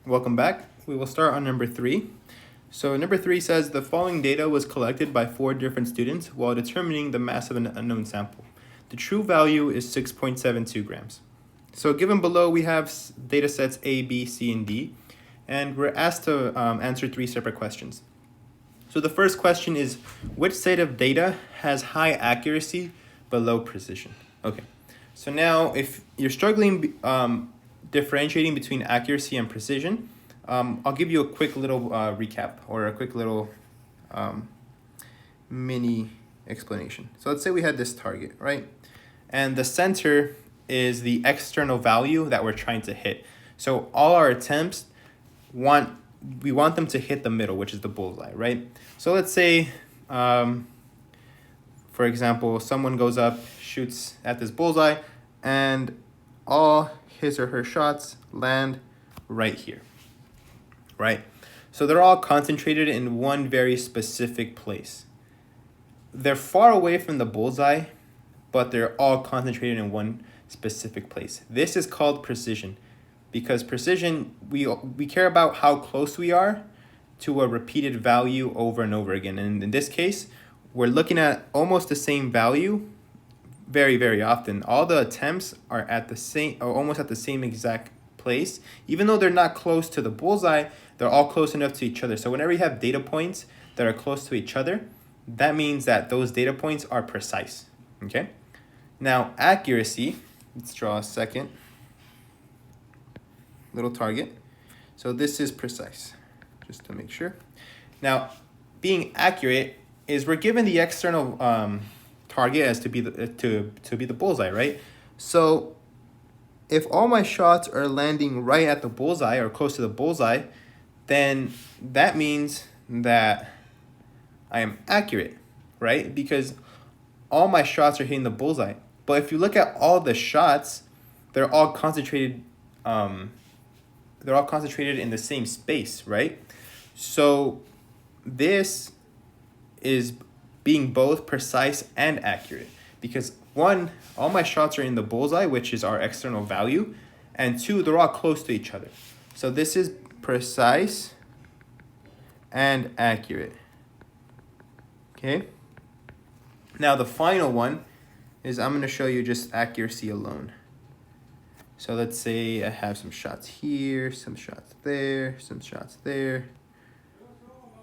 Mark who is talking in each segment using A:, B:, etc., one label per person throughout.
A: Welcome back. We will start on number 3. So number 3 says the following data was collected by 4 different students while determining the mass of an unknown sample. The true value is 6.72 grams. So given below, we have data sets A, B, C, and D, and we're asked to answer 3 separate questions. So the first question is, which set of data has high accuracy but low precision? Okay, so now if you're struggling differentiating between accuracy and precision, I'll give you a quick little recap or a quick little mini explanation. So let's say we had this target, right? And the center is the external value that we're trying to hit. So all our attempts we want them to hit the middle, which is the bullseye, right? So let's say, for example, someone goes up, shoots at this bullseye, and all his or her shots land right here, right? So they're all concentrated in one very specific place. They're far away from the bullseye, but they're all concentrated in one specific place. This is called precision, because precision, we care about how close we are to a repeated value over and over again. And in this case, we're looking at almost the same value very, very often. All the attempts are at the same, or almost at the same exact place. Even though they're not close to the bullseye, they're all close enough to each other. So whenever you have data points that are close to each other, that means that those data points are precise, okay? Now, accuracy, let's draw a second little target. So this is precise, just to make sure. Now, being accurate is we're given the external target as to be the bullseye, right? So if all my shots are landing right at the bullseye or close to the bullseye, then that means that I am accurate, right? Because all my shots are hitting the bullseye. But if you look at all the shots, they're all concentrated in the same space, right? So this is being both precise and accurate, because 1, all my shots are in the bullseye, which is our external value, and 2, they're all close to each other. So this is precise and accurate. Okay. Now the final one is I'm going to show you just accuracy alone. So let's say I have some shots here, some shots there, some shots there,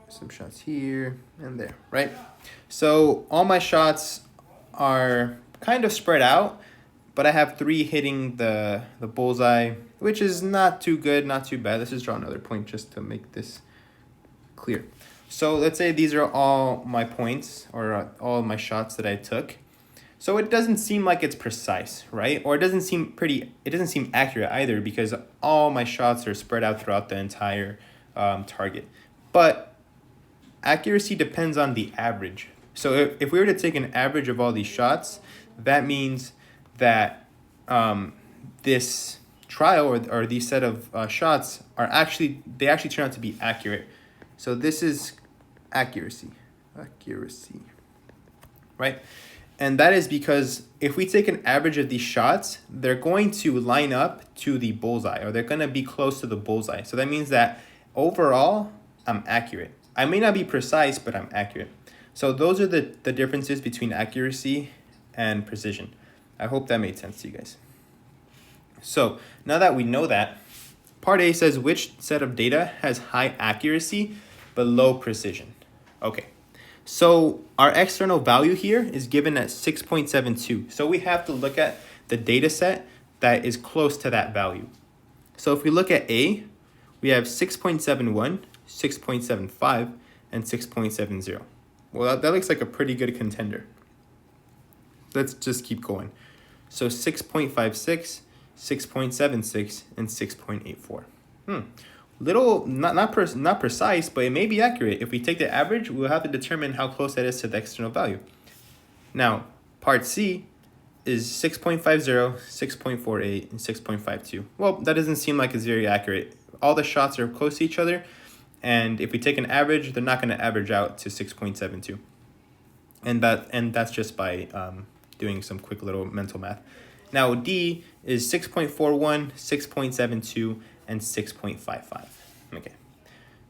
A: some shots here and there, right? So all my shots are kind of spread out, but I have 3 hitting the bullseye, which is not too good, not too bad. Let's just draw another point just to make this clear. So let's say these are all my points, or all my shots that I took. So it doesn't seem like it's precise, right? Or it doesn't seem accurate either, because all my shots are spread out throughout the entire target. But accuracy depends on the average. So if we were to take an average of all these shots, that means that this trial or these set of shots they actually turn out to be accurate. So this is accuracy, right? And that is because if we take an average of these shots, they're going to line up to the bullseye, or they're going to be close to the bullseye. So that means that overall, I'm accurate. I may not be precise, but I'm accurate. So those are the differences between accuracy and precision. I hope that made sense to you guys. So now that we know that, part A says which set of data has high accuracy but low precision. Okay. So our external value here is given at 6.72. So we have to look at the data set that is close to that value. So if we look at A, we have 6.71, 6.75, and 6.70. Well, that looks like a pretty good contender. Let's just keep going. So 6.56, 6.76, and 6.84. Little, not precise, but it may be accurate. If we take the average, we'll have to determine how close that is to the external value. Now, part C is 6.50, 6.48, and 6.52. Well, that doesn't seem like it's very accurate. All the shots are close to each other, and if we take an average, they're not going to average out to 6.72. And that's just by doing some quick little mental math. Now, D is 6.41, 6.72, and 6.55. Okay.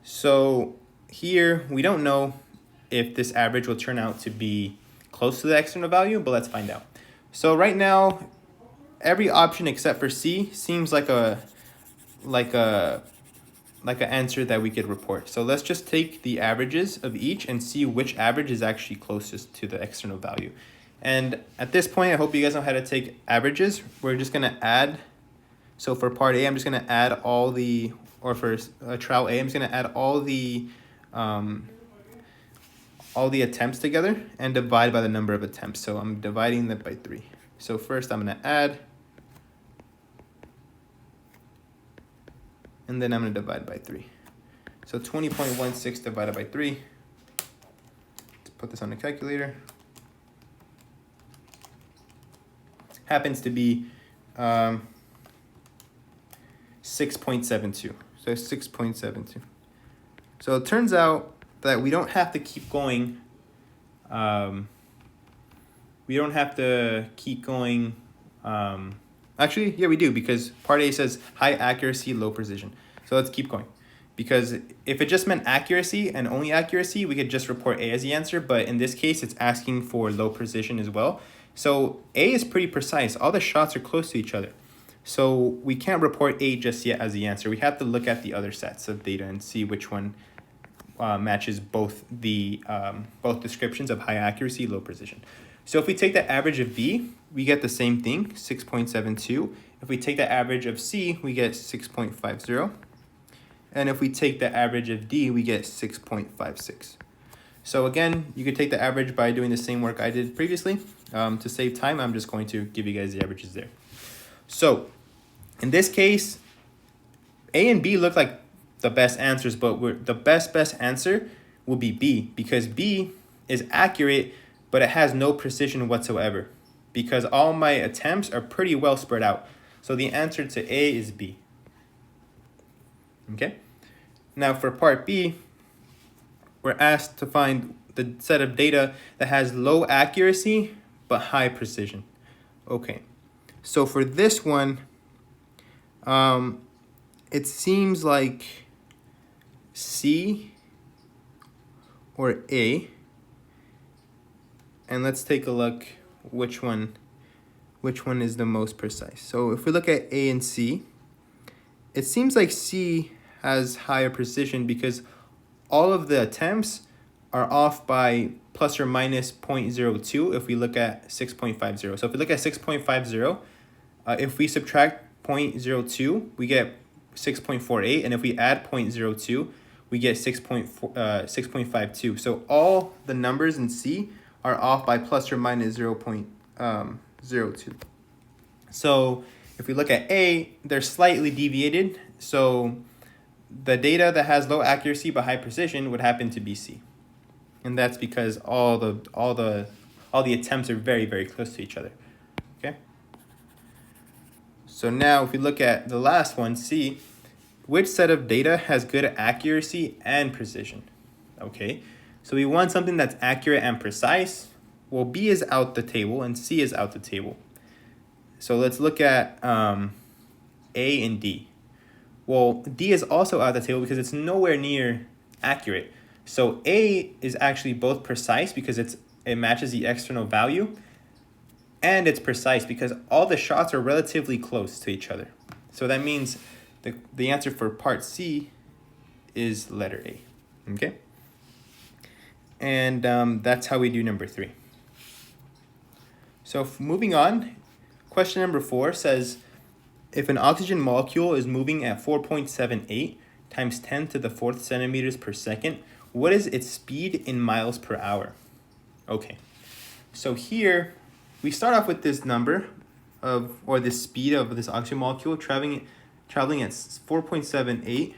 A: So here we don't know if this average will turn out to be close to the external value, but let's find out. So right now, every option except for C seems like an answer that we could report. So let's just take the averages of each and see which average is actually closest to the external value. And at this point, I hope you guys know how to take averages. We're just gonna add, so for part A, I'm just gonna add all the, or for trial A, I'm just gonna add all the attempts together and divide by the number of attempts. So I'm dividing that by 3. So first I'm gonna add, and then I'm gonna divide by 3. So 20.16 divided by 3. Let's put this on the calculator. Happens to be 6.72. So 6.72. So it turns out that we don't have to keep going. Actually, yeah, we do, because part A says high accuracy, low precision. So let's keep going. Because if it just meant accuracy and only accuracy, we could just report A as the answer. But in this case, it's asking for low precision as well. So A is pretty precise. All the shots are close to each other. So we can't report A just yet as the answer. We have to look at the other sets of data and see which one matches both descriptions of high accuracy, low precision. So if we take the average of B, we get the same thing, 6.72. If we take the average of C, we get 6.50. And if we take the average of D, we get 6.56. So again, you could take the average by doing the same work I did previously. To save time, I'm just going to give you guys the averages there. So in this case, A and B look like the best answers, but the best answer will be B, because B is accurate, but it has no precision whatsoever, because all my attempts are pretty well spread out. So the answer to A is B. Okay. Now for part B, we're asked to find the set of data that has low accuracy but high precision. Okay. So for this one, it seems like C or A. And let's take a look which one is the most precise. So if we look at A and C, it seems like C has higher precision because all of the attempts are off by plus or minus 0.02 if we look at 6.50. So if we look at 6.50, if we subtract 0.02, we get 6.48, and if we add 0.02, we get 6.52. So all the numbers in C are off by plus or minus 0.02. So if we look at A, they're slightly deviated. So the data that has low accuracy but high precision would happen to be C. And that's because all the attempts are very, very close to each other. Okay? So now if we look at the last one, C, which set of data has good accuracy and precision? Okay, so we want something that's accurate and precise. Well, B is out the table and C is out the table. So let's look at A and D. Well, D is also out the table because it's nowhere near accurate. So A is actually both precise because it matches the external value, and it's precise because all the shots are relatively close to each other. So that means the answer for part C is letter A. Okay? And that's how we do number 3. So moving on, question number 4 says, if an oxygen molecule is moving at 4.78 times 10 to the 4th centimeters per second, what is its speed in miles per hour? Okay, so here we start off with this number or this speed of this oxygen molecule traveling at 4.78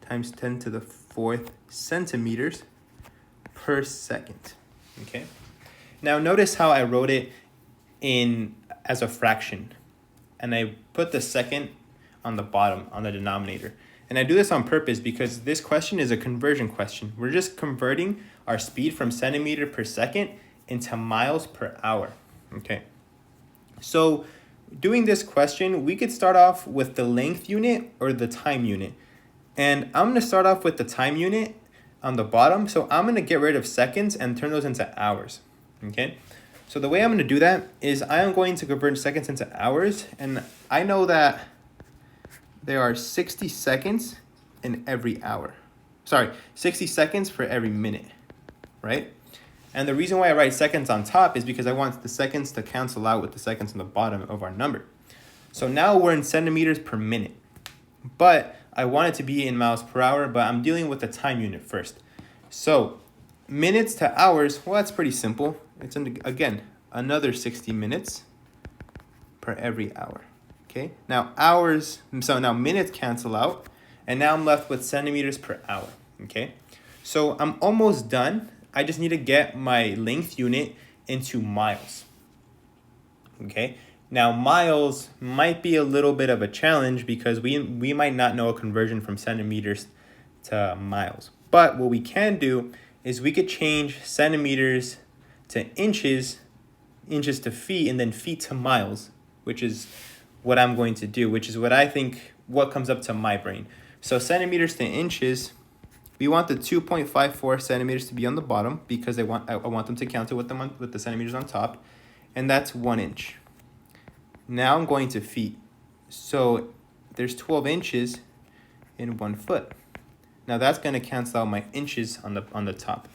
A: times 10 to the 4th centimeters per second. Okay. Now notice how I wrote it as a fraction, and I put the second on the bottom, on the denominator. And I do this on purpose because this question is a conversion question. We're just converting our speed from centimeter per second into miles per hour. Okay. So doing this question, we could start off with the length unit or the time unit. And I'm going to start off with the time unit on the bottom. So I'm going to get rid of seconds and turn those into hours. Okay. So the way I'm going to do that is I am going to convert seconds into hours. And I know that there are 60 seconds in every hour. Sorry, 60 seconds for every minute, right? And the reason why I write seconds on top is because I want the seconds to cancel out with the seconds on the bottom of our number. So now we're in centimeters per minute, but I want it to be in miles per hour, but I'm dealing with the time unit first. So minutes to hours, well, that's pretty simple. It's, again, another 60 minutes per every hour, okay? Now hours, so now minutes cancel out, and now I'm left with centimeters per hour, okay? So I'm almost done. I just need to get my length unit into miles, okay? Now miles might be a little bit of a challenge because we might not know a conversion from centimeters to miles. But what we can do is we could change centimeters to inches, inches to feet, and then feet to miles, which is what I'm going to do, which is what I think, what comes up to my brain. So centimeters to inches, we want the 2.54 centimeters to be on the bottom because I want them to count it with the centimeters on top, and that's 1 inch. Now I'm going to feet. So there's 12 inches in 1 foot. Now that's going to cancel out my inches on the top.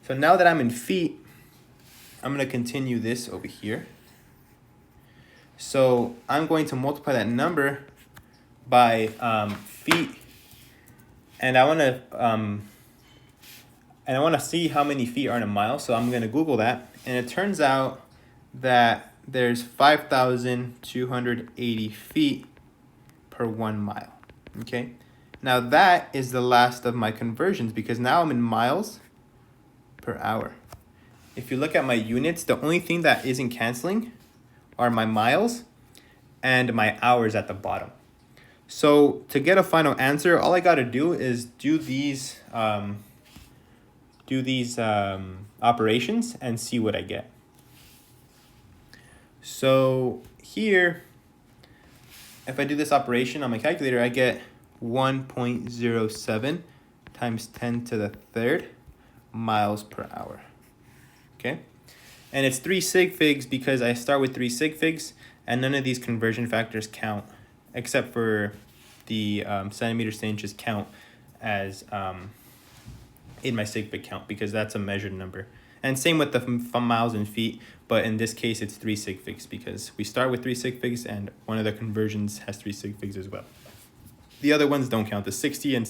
A: So now that I'm in feet, I'm going to continue this over here. So I'm going to multiply that number by feet, and I want to see how many feet are in a mile. So I'm going to Google that, and it turns out that there's 5,280 feet per 1 mile. Okay. Now that is the last of my conversions because now I'm in miles per hour. If you look at my units, the only thing that isn't canceling are my miles and my hours at the bottom. So to get a final answer, all I got to do is do these operations and see what I get. So here, if I do this operation on my calculator, I get 1.07 times 10 to the third miles per hour. Okay, and it's 3 sig figs because I start with 3 sig figs, and none of these conversion factors count except for the centimeters to inches count as in my sig fig count because that's a measured number. And same with the miles and feet, but in this case it's 3 sig figs because we start with 3 sig figs and one of the conversions has 3 sig figs as well. The other ones don't count. The 60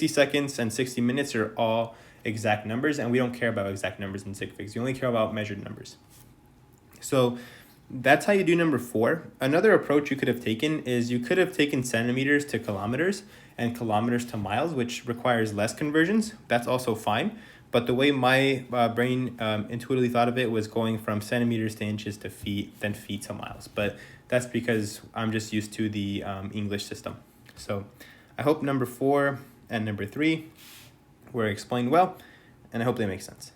A: seconds and 60 minutes are all exact numbers, and we don't care about exact numbers in sig figs. You only care about measured numbers. So that's how you do number 4. Another approach you could have taken is you could have taken centimeters to kilometers and kilometers to miles, which requires less conversions. That's also fine. But the way my brain intuitively thought of it was going from centimeters to inches to feet, then feet to miles. But that's because I'm just used to the English system. So I hope number 4 and number 3 were explained well, and I hope they make sense.